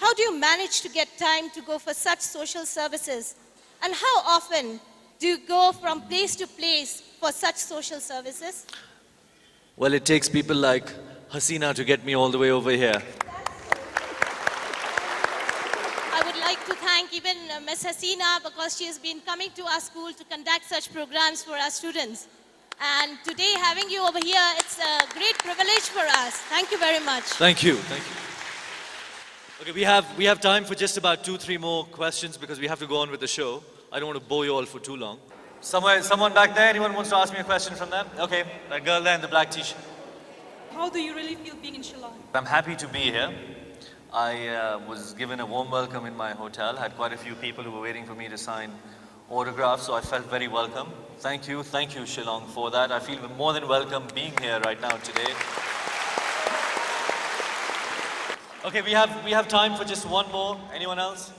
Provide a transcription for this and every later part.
how do you manage to get time to go for such social services? And how often do you go from place to place for such social services? Well, it takes people like Hasina to get me all the way over here. I would like to thank even Ms. Hasina because she has been coming to our school to conduct such programs for our students. And today having you over here, it's a great privilege for us. Thank you very much. Thank you, thank you. Okay, we have time for just about 2-3 more questions because we have to go on with the show. I don't want to bore you all for too long. Someone back there, anyone wants to ask me a question from them? Okay, that girl there in the black t-shirt. How do you really feel being in Shillong? I'm happy to be here. I was given a warm welcome in my hotel. Had quite a few people who were waiting for me to sign autographs, so I felt very welcome. Thank you Shillong for that. I feel more than welcome being here right now today. Okay, we have time for just one more. Anyone else?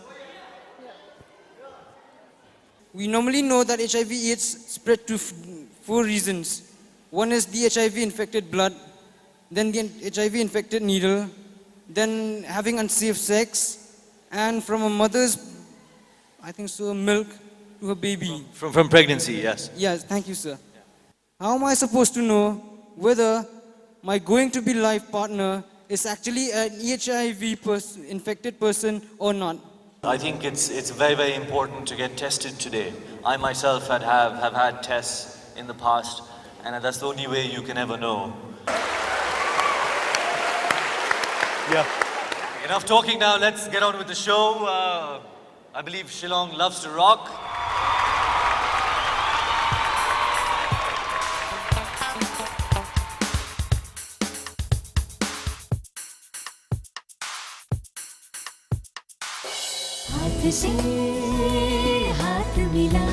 We normally know that HIV/AIDS spread to 4 reasons. One is the HIV-infected blood, then the HIV-infected needle, then having unsafe sex, and from a mother's, I think so, milk to her baby. From pregnancy, yes. Yes, thank you, sir. How am I supposed to know whether my going-to-be life partner is actually an HIV-infected person or not? I think it's very, very important to get tested today. I myself have had tests in the past, and that's the only way you can ever know. Yeah. Enough talking now, let's get on with the show. I believe Shillong loves to rock. हाथ से हाथ मिला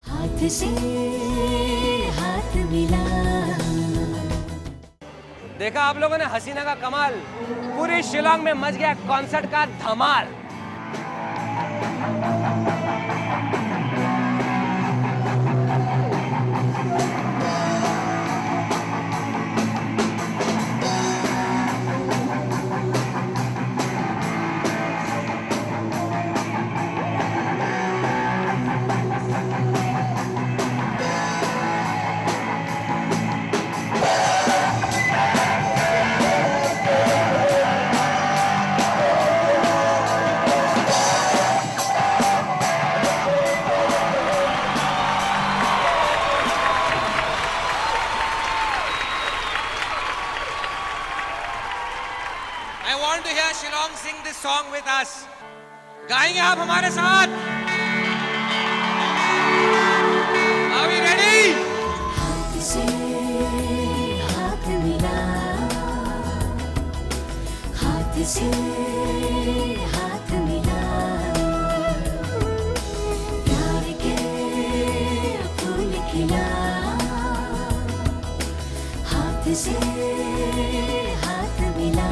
हाथ से हाथ मिला देखा आप लोगों ने हसीना का कमाल पूरी शिलांग में मच गया कॉन्सर्ट का धमाल song with us. गाएंगे आप हमारे साथ? Are we ready? हाथ से हाथ मिला हाथ से हाथ मिला प्यार के फूल खिला हाथ से हाथ मिला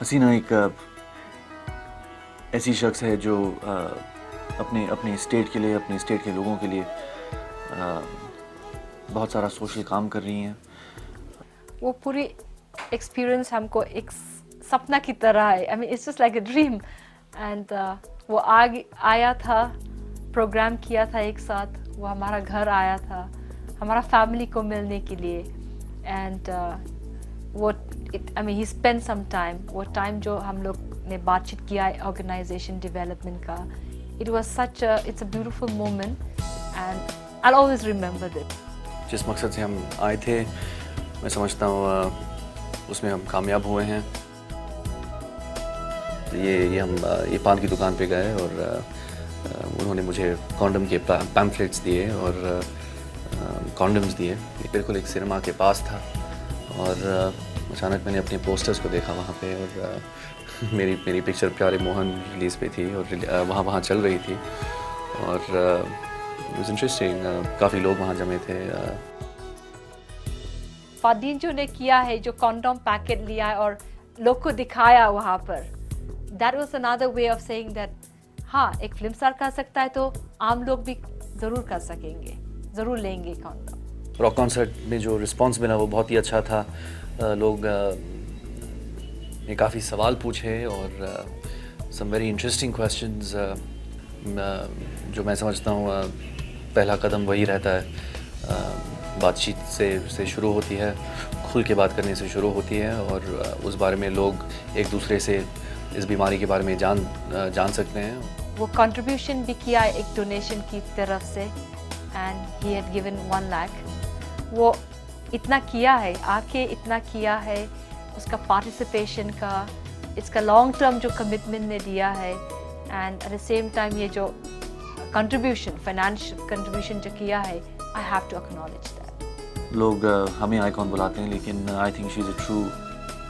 हसीना एक ऐसी शख्स है जो अपने स्टेट के लिए अपने स्टेट के लोगों के लिए बहुत सारा सोशल काम कर रही हैं। वो पूरी एक्सपीरियंस हमको एक सपना की तरह है। I mean it's just like a dream and वो आया था, प्रोग्राम किया था एक साथ, वो हमारा घर आया था हमारा फैमिली को मिलने के लिए and he spent some time. वो time जो हम लोग ने बातचीत किया है organization development का, it's a beautiful moment and I'll always remember it. जिस मकसद से हम आए थे, मैं समझता हूँ उसमें हम कामयाब हुए हैं। ये पान की दुकान पे गए और उन्होंने मुझे कॉन्डम के पैम्फलेट्स दिए और कॉन्डम्स दिए। ये बिल्कुल एक सिनेमा के पास था और अचानक मैंने अपने पोस्टर्स को देखा वहाँ पे और मेरी पिक्चर प्यारे मोहन रिलीज़ पे थी और वहाँ चल रही थी और इट वाज इंटरेस्टिंग। काफ़ी लोग वहाँ जमे थे। फादीन जो ने किया है, जो कॉन्डम पैकेट लिया है और लोग को दिखाया वहाँ पर, that was another way of saying that हाँ, एक फिल्म स्टार कर सकता है तो आम लोग भी ज़रूर कर सकेंगे, ज़रूर लेंगे कॉन्डम। रॉक कॉन्सर्ट में जो रिस्पांस मिला वो बहुत ही अच्छा था। लोग ने काफ़ी सवाल पूछे और some very interesting questions। जो मैं समझता हूँ पहला कदम वही रहता है, बातचीत से शुरू होती है, खुल के बात करने से शुरू होती है और उस बारे में लोग एक दूसरे से इस बीमारी के बारे में जान सकते हैं। वो कंट्रीब्यूशन भी किया एक डोनेशन की तरफ से and he had given 1 lakh. वो इतना किया है, आके इतना किया है, उसका पार्टिसिपेशन का, इसका लॉन्ग टर्म जो कमिटमेंट ने दिया है and at the same time ये जो कंट्रीब्यूशन, फाइनेंशियल कंट्रीब्यूशन जो किया है, I have to acknowledge that. लोग हमें आइकॉन बुलाते हैं लेकिन I think she is a true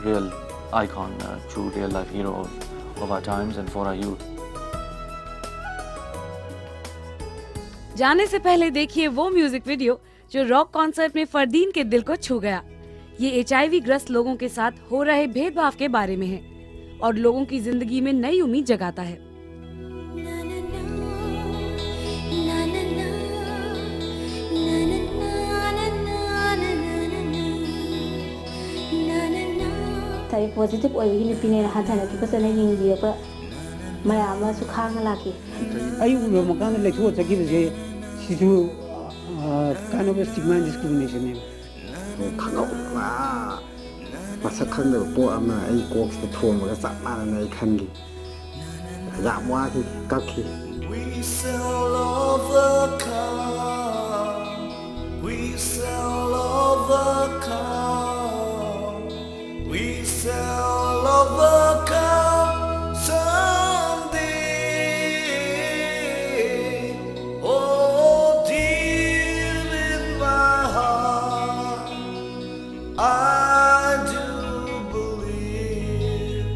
real icon, true real life hero of our times and for our youth. जाने से पहले देखिए वो म्यूजिक वीडियो जो रॉक कॉन्सर्ट में फरदीन के दिल को छू गया। ये HIV ग्रस्त लोगों के साथ हो रहे भेदभाव के बारे में है और लोगों की जिंदगी में नई उम्मीद जगाता है। ताई पॉजिटिव ओइबी निपिने हाथाना की कसना हिंगियबा मयामा सुखांग लाकी आई उनो मकान लेथो चकी बजे Sissu kind of stigma discrimination ने खाओ वा मसक खंदो पो अमा आई कोक से थोम ग सा माना नै खंगी या वा की कखी we sell overcome someday. Oh, deep in my heart, I do believe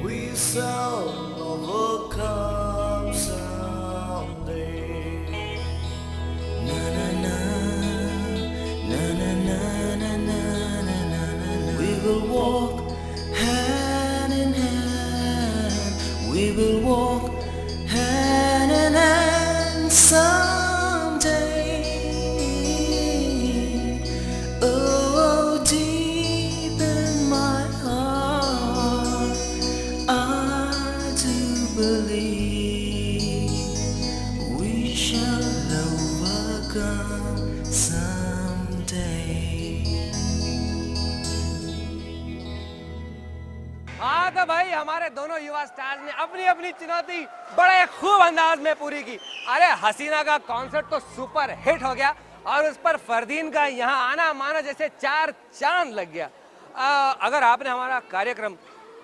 we shall overcome someday. Na na na, na na na na na na na. We will walk hand in hand, we will walk hand in hand someday. Oh, deep in my heart, I do believe we shall overcome someday. हाँ तो भाई हमारे दोनों युवा stars ने अपनी अपनी चुनौती बड़े खूब अंदाज में पूरी की। अरे हसीना का कॉन्सर्ट तो सुपर हिट हो गया और उस पर फरदीन का यहाँ आना माना जैसे 4 चांद लग गया। अगर आपने हमारा कार्यक्रम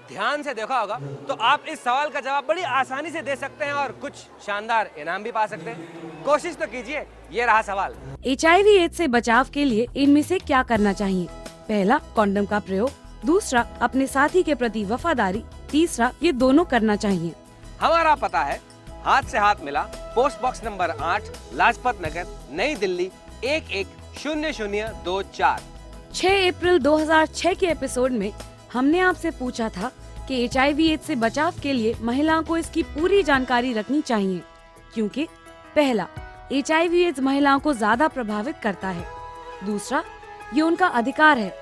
ध्यान से देखा होगा तो आप इस सवाल का जवाब बड़ी आसानी से दे सकते हैं और कुछ शानदार इनाम भी पा सकते हैं। कोशिश तो कीजिए। ये रहा सवाल। HIV एड्स से बचाव के लिए इनमें से क्या करना चाहिए? पहला, कॉन्डम का प्रयोग। दूसरा, अपने साथी के प्रति वफादारी। तीसरा, ये दोनों करना चाहिए। हमारा पता है हाथ से हाथ मिला, post box number 8, Lajpat Nagar, नई दिल्ली 110024। 6 अप्रैल 2006 के एपिसोड में हमने आपसे पूछा था कि HIV एड्स से बचाव के लिए महिलाओं को इसकी पूरी जानकारी रखनी चाहिए, क्योंकि पहला, HIV एड्स महिलाओं को ज्यादा प्रभावित करता है। दूसरा, ये उनका अधिकार है।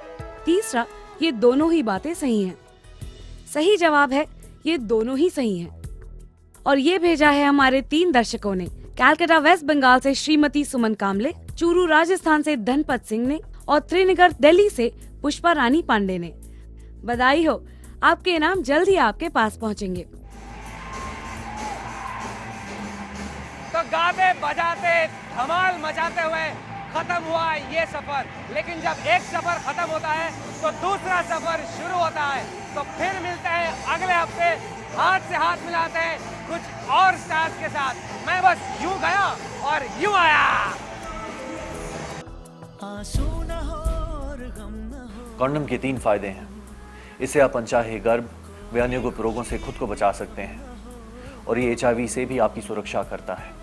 तीसरा, ये दोनों ही बातें सही हैं। सही जवाब है ये दोनों ही सही हैं। और ये भेजा है हमारे 3 दर्शकों ने। कैलकाटा वेस्ट बंगाल से श्रीमती सुमन कामले, चूरू राजस्थान से धनपत सिंह ने और त्रिनगर दिल्ली से पुष्पा रानी पांडे ने। बधाई हो, आपके इनाम जल्द ही आपके पास पहुंचेंगे। तो गाते बजाते धमाल मचाते हुए खत्म हुआ ये सफर, लेकिन जब एक सफर खत्म होता है तो दूसरा सफर शुरू होता है। तो फिर मिलते हैं अगले हफ्ते, हाथ से हाथ मिलाते हैं कुछ और स्टार्स के साथ। मैं बस यूं गया और यूं आया। कॉन्डम के 3 फायदे हैं। इससे आप अनचाहे गर्भ व अन्य गुप्त रोगों से खुद को बचा सकते हैं और ये HIV से भी आपकी सुरक्षा करता है।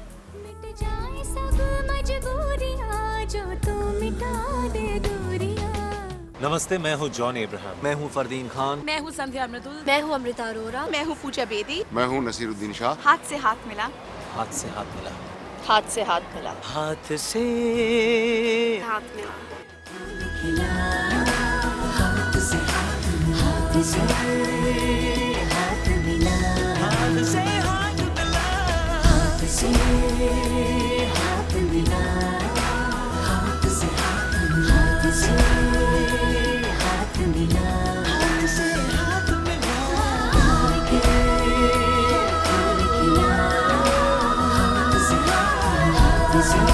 नमस्ते, मैं हूँ जॉन इब्राहिम। मैं हूँ फरदीन खान। मैं हूँ संध्या मृदुल। मैं हूँ अमृता अरोरा। मैं हूँ पूजा बेदी। मैं हूँ नसीरुद्दीन शाह। हाथ से हाथ मिला। हाथ से हाथ मिला। हाथ से हाथ मिला। हाथ से हाथ मिला। हाथ से हाथ मिला। हाथ से हाथ मिला। हाथ से हाथ मिला। हाथ से हाथ से हाथ मिला। हाथ से हाथ मिला। हाथ से हाथ मिला।